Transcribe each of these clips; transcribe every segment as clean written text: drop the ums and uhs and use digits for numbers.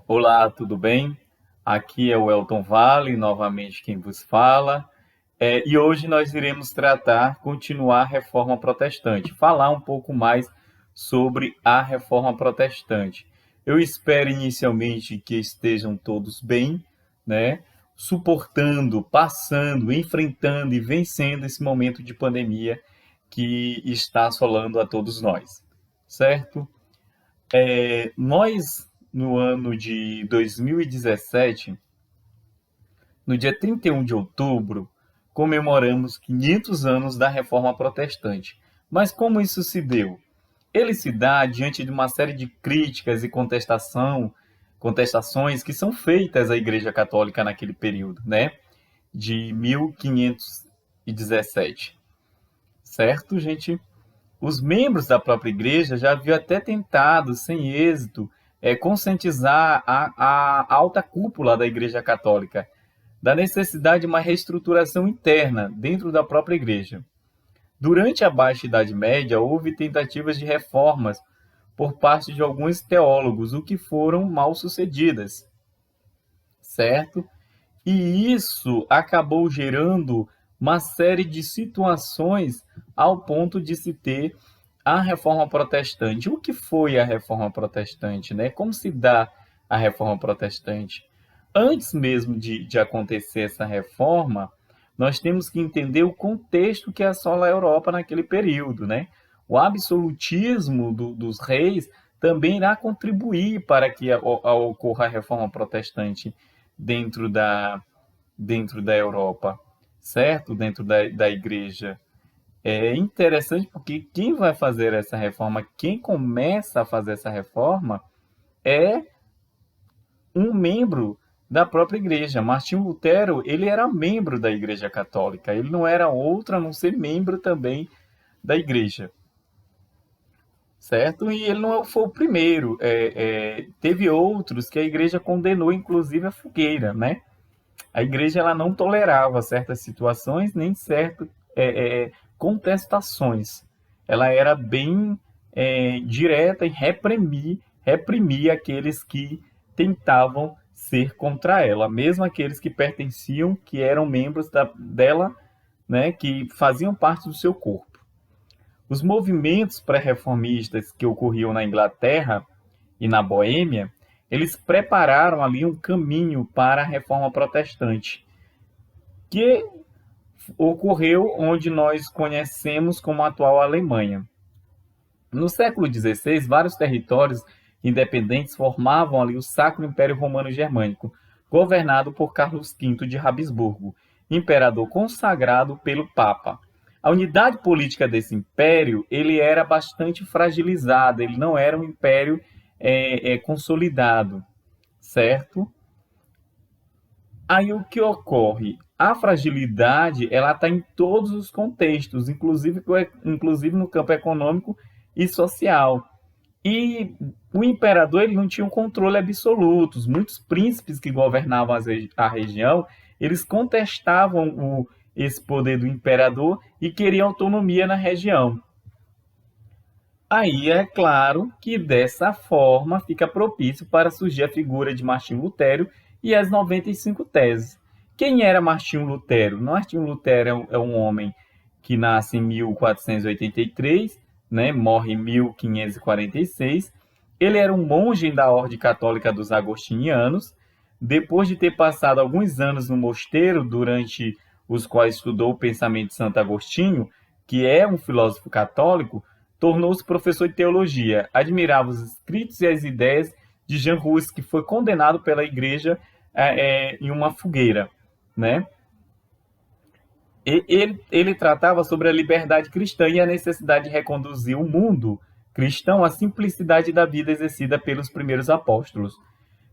Olá, tudo bem? Aqui é o Elton Vale, novamente quem vos fala. E hoje nós iremos continuar a Reforma Protestante, falar um pouco mais sobre a Reforma Protestante. Eu espero inicialmente que estejam todos bem, né? Suportando, passando, enfrentando e vencendo esse momento de pandemia que está assolando a todos nós, certo? Nós, no ano de 2017, no dia 31 de outubro, comemoramos 500 anos da Reforma Protestante. Mas como isso se deu? Ele se dá diante de uma série de críticas e contestações que são feitas à Igreja Católica naquele período, né? De 1517. Certo, gente? Os membros da própria igreja já haviam até tentado, sem êxito, conscientizar a alta cúpula da Igreja Católica da necessidade de uma reestruturação interna dentro da própria igreja. Durante a Baixa Idade Média, houve tentativas de reformas por parte de alguns teólogos, o que foram mal sucedidas, certo? E isso acabou gerando uma série de situações ao ponto de se ter a Reforma Protestante. O que foi a Reforma Protestante, né? Como se dá a Reforma Protestante? Antes mesmo de acontecer essa reforma, nós temos que entender o contexto que assola a Europa naquele período, né? O absolutismo dos reis também irá contribuir para que ocorra a Reforma Protestante dentro dentro da Europa, certo? Dentro da igreja. É interessante porque quem vai fazer essa reforma, quem começa a fazer essa reforma, é um membro da própria igreja. Martinho Lutero, ele era membro da Igreja Católica, ele não era outro a não ser membro também da igreja, certo? E ele não foi o primeiro, teve outros que a igreja condenou, inclusive a fogueira, né? A igreja ela não tolerava certas situações nem certas contestações. Ela era bem direta em reprimir aqueles que tentavam ser contra ela, mesmo aqueles que pertenciam, que eram membros dela, né, que faziam parte do seu corpo. Os movimentos pré-reformistas que ocorriam na Inglaterra e na Boêmia, eles prepararam ali um caminho para a reforma protestante, que ocorreu onde nós conhecemos como a atual Alemanha. No século XVI, vários territórios independentes formavam ali o Sacro Império Romano Germânico, governado por Carlos V de Habsburgo, imperador consagrado pelo Papa. A unidade política desse império ele era bastante fragilizada, ele não era um império consolidado, certo? Aí o que ocorre? A fragilidade ela está em todos os contextos, inclusive no campo econômico e social. E o imperador ele não tinha um controle absoluto. Muitos príncipes que governavam a região, eles contestavam esse poder do imperador e queriam autonomia na região. Aí é claro que dessa forma fica propício para surgir a figura de Martinho Lutero e as 95 teses. Quem era Martinho Lutero? Martinho Lutero é um homem que nasce em 1483, né, morre em 1546. Ele era um monge da Ordem Católica dos Agostinianos. Depois de ter passado alguns anos no mosteiro, durante os quais estudou o pensamento de Santo Agostinho, que é um filósofo católico, tornou-se professor de teologia. Admirava os escritos e as ideias de Jean Hus, que foi condenado pela igreja em uma fogueira, né? Ele tratava sobre a liberdade cristã e a necessidade de reconduzir o mundo cristão à simplicidade da vida exercida pelos primeiros apóstolos.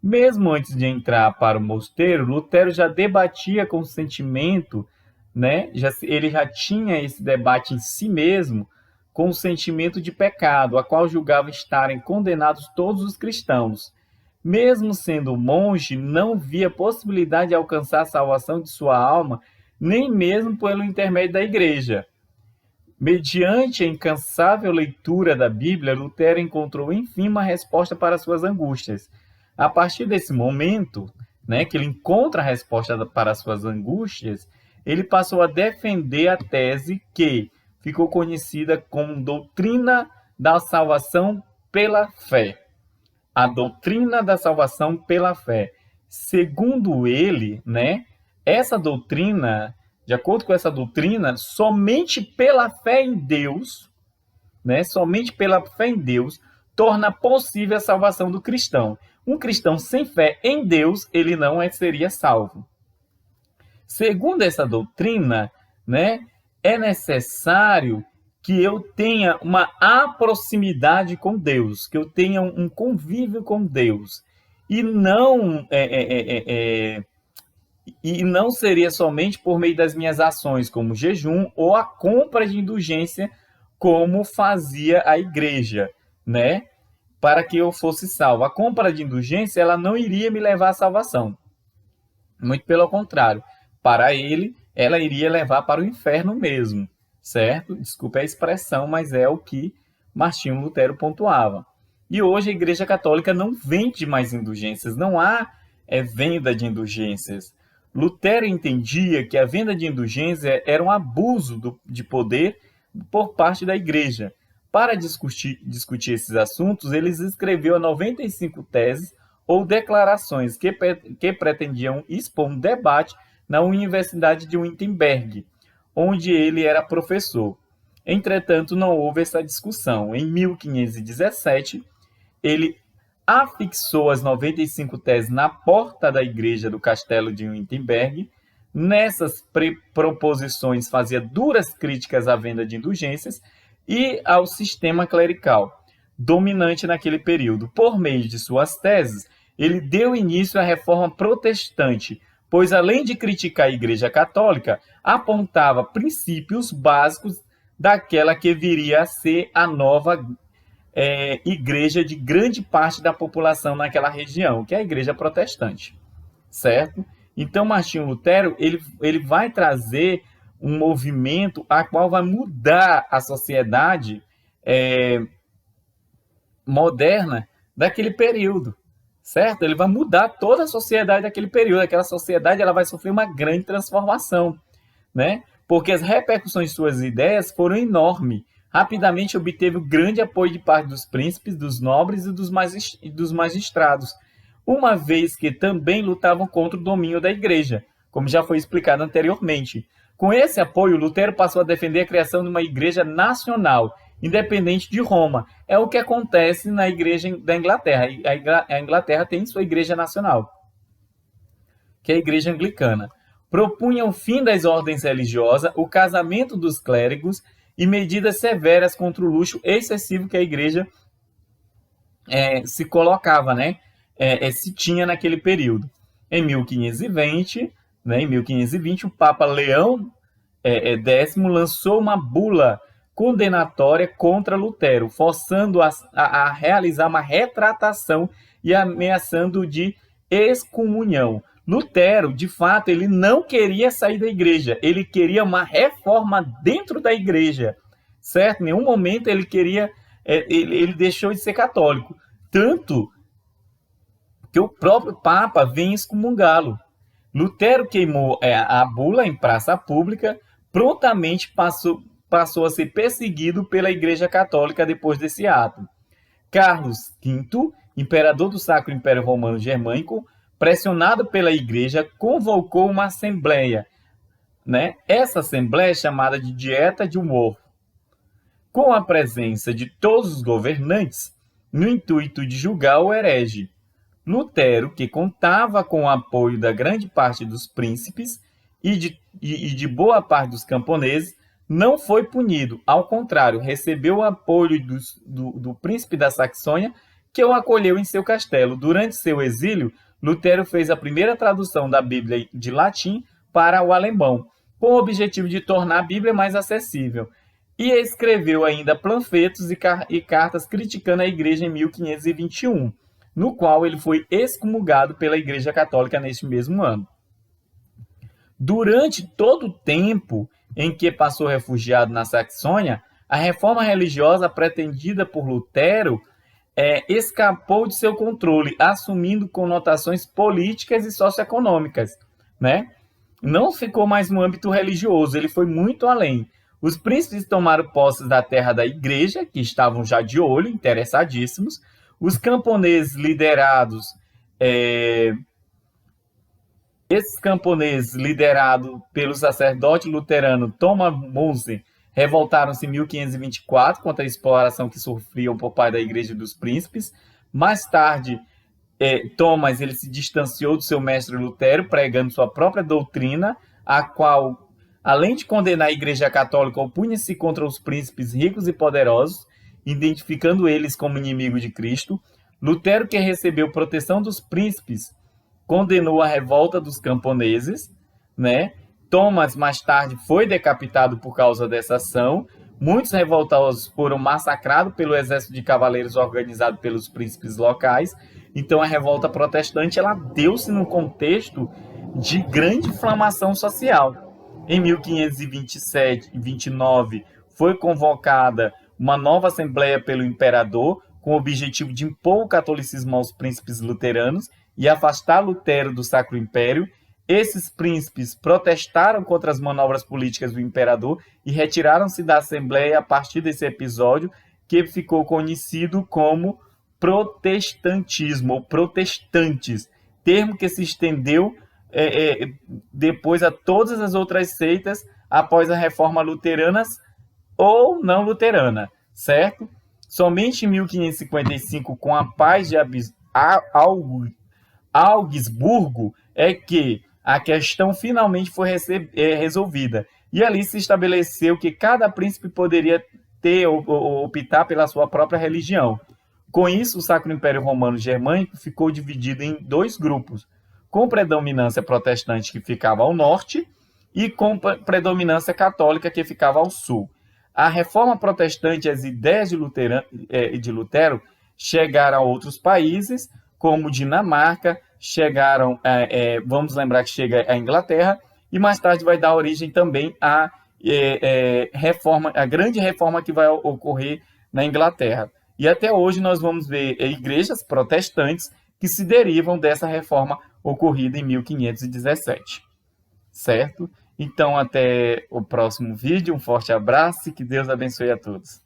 Mesmo antes de entrar para o mosteiro, Lutero já debatia com o sentimento, né? Ele já tinha esse debate em si mesmo com o sentimento de pecado, a qual julgava estarem condenados todos os cristãos. Mesmo sendo monge, não via possibilidade de alcançar a salvação de sua alma, nem mesmo pelo intermédio da igreja. Mediante a incansável leitura da Bíblia, Lutero encontrou enfim uma resposta para suas angústias. A partir desse momento, né, que ele encontra a resposta para as suas angústias, ele passou a defender a tese que ficou conhecida como doutrina da salvação pela fé. A doutrina da salvação pela fé. Segundo ele, né, essa doutrina, de acordo com essa doutrina, somente pela fé em Deus, né, somente pela fé em Deus, torna possível a salvação do cristão. Um cristão sem fé em Deus, ele não seria salvo. Segundo essa doutrina, né, é necessário que eu tenha uma proximidade com Deus, que eu tenha um convívio com Deus. E não seria somente por meio das minhas ações, como jejum, ou a compra de indulgência, como fazia a igreja, né? Para que eu fosse salvo. A compra de indulgência, ela não iria me levar à salvação. Muito pelo contrário. Para ele, ela iria levar para o inferno mesmo, certo? Desculpe a expressão, mas é o que Martinho Lutero pontuava. E hoje a Igreja Católica não vende mais indulgências, não há venda de indulgências. Lutero entendia que a venda de indulgência era um abuso de poder por parte da Igreja. Para discutir esses assuntos, ele escreveu 95 teses ou declarações que pretendiam expor um debate na Universidade de Wittenberg, onde ele era professor. Entretanto, não houve essa discussão. Em 1517, ele afixou as 95 teses na porta da igreja do castelo de Wittenberg. Nessas proposições fazia duras críticas à venda de indulgências e ao sistema clerical dominante naquele período. Por meio de suas teses, ele deu início à reforma protestante, pois, além de criticar a Igreja Católica, apontava princípios básicos daquela que viria a ser a nova igreja de grande parte da população naquela região, que é a Igreja Protestante, certo? Então, Martinho Lutero ele vai trazer um movimento a qual vai mudar a sociedade moderna daquele período, certo? Ele vai mudar toda a sociedade daquele período. Aquela sociedade ela vai sofrer uma grande transformação, né? Porque as repercussões de suas ideias foram enormes. Rapidamente obteve o grande apoio de parte dos príncipes, dos nobres e dos magistrados, uma vez que também lutavam contra o domínio da igreja, como já foi explicado anteriormente. Com esse apoio, Lutero passou a defender a criação de uma igreja nacional, independente de Roma. É o que acontece na igreja da Inglaterra. A Inglaterra tem sua igreja nacional, que é a igreja anglicana. Propunha o fim das ordens religiosas, o casamento dos clérigos e medidas severas contra o luxo excessivo que a igreja se colocava, né? Se tinha naquele período. Em 1520, o Papa Leão X lançou uma bula condenatória contra Lutero, forçando a realizar uma retratação e ameaçando de excomunhão. Lutero, de fato, ele não queria sair da igreja, ele queria uma reforma dentro da igreja, certo? Em nenhum momento ele queria, ele deixou de ser católico, tanto que o próprio Papa vem excomungá-lo. Lutero queimou a bula em praça pública, prontamente passou a ser perseguido pela Igreja Católica depois desse ato. Carlos V, imperador do Sacro Império Romano Germânico, pressionado pela Igreja, convocou uma assembleia, né? Essa assembleia é chamada de Dieta de Worms, com a presença de todos os governantes, no intuito de julgar o herege. Lutero, que contava com o apoio da grande parte dos príncipes e de boa parte dos camponeses, não foi punido. Ao contrário, recebeu o apoio do príncipe da Saxônia, que o acolheu em seu castelo. Durante seu exílio, Lutero fez a primeira tradução da Bíblia de latim para o alemão, com o objetivo de tornar a Bíblia mais acessível. E escreveu ainda panfletos e cartas criticando a igreja em 1521, no qual ele foi excomungado pela Igreja Católica neste mesmo ano. Durante todo o tempo em que passou refugiado na Saxônia, a reforma religiosa pretendida por Lutero escapou de seu controle, assumindo conotações políticas e socioeconômicas, né? Não ficou mais no âmbito religioso, ele foi muito além. Os príncipes tomaram posse da terra da igreja, que estavam já de olho, interessadíssimos. Os camponeses liderados, é, esses camponeses liderados pelo sacerdote luterano Thomas Monsen, revoltaram-se em 1524 contra a exploração que sofriam por parte da Igreja dos Príncipes. Mais tarde, Thomas ele se distanciou do seu mestre Lutero, pregando sua própria doutrina, a qual, além de condenar a Igreja Católica, opunha-se contra os príncipes ricos e poderosos, identificando eles como inimigo de Cristo. Lutero, que recebeu proteção dos príncipes, condenou a revolta dos camponeses, né? Thomas, mais tarde, foi decapitado por causa dessa ação. Muitos revoltosos foram massacrados pelo exército de cavaleiros organizado pelos príncipes locais. Então, a revolta protestante ela deu-se num contexto de grande inflamação social. Em 1527 e 29, foi convocada uma nova assembleia pelo imperador, com o objetivo de impor o catolicismo aos príncipes luteranos e afastar Lutero do Sacro Império. Esses príncipes protestaram contra as manobras políticas do imperador e retiraram-se da Assembleia a partir desse episódio, que ficou conhecido como protestantismo, ou protestantes, termo que se estendeu depois a todas as outras seitas após a reforma luterana ou não luterana, certo? Somente em 1555, com a paz de Augsburgo, é que a questão finalmente foi resolvida. E ali se estabeleceu que cada príncipe poderia ter ou optar pela sua própria religião. Com isso, o Sacro Império Romano Germânico ficou dividido em dois grupos, com predominância protestante, que ficava ao norte, e com predominância católica, que ficava ao sul. A reforma protestante e as ideias de Lutero chegaram a outros países, como Dinamarca, chegaram, vamos lembrar que chega à Inglaterra, e mais tarde vai dar origem também à reforma, a grande reforma que vai ocorrer na Inglaterra. E até hoje nós vamos ver igrejas protestantes que se derivam dessa reforma ocorrida em 1517, certo? Então, até o próximo vídeo, um forte abraço e que Deus abençoe a todos.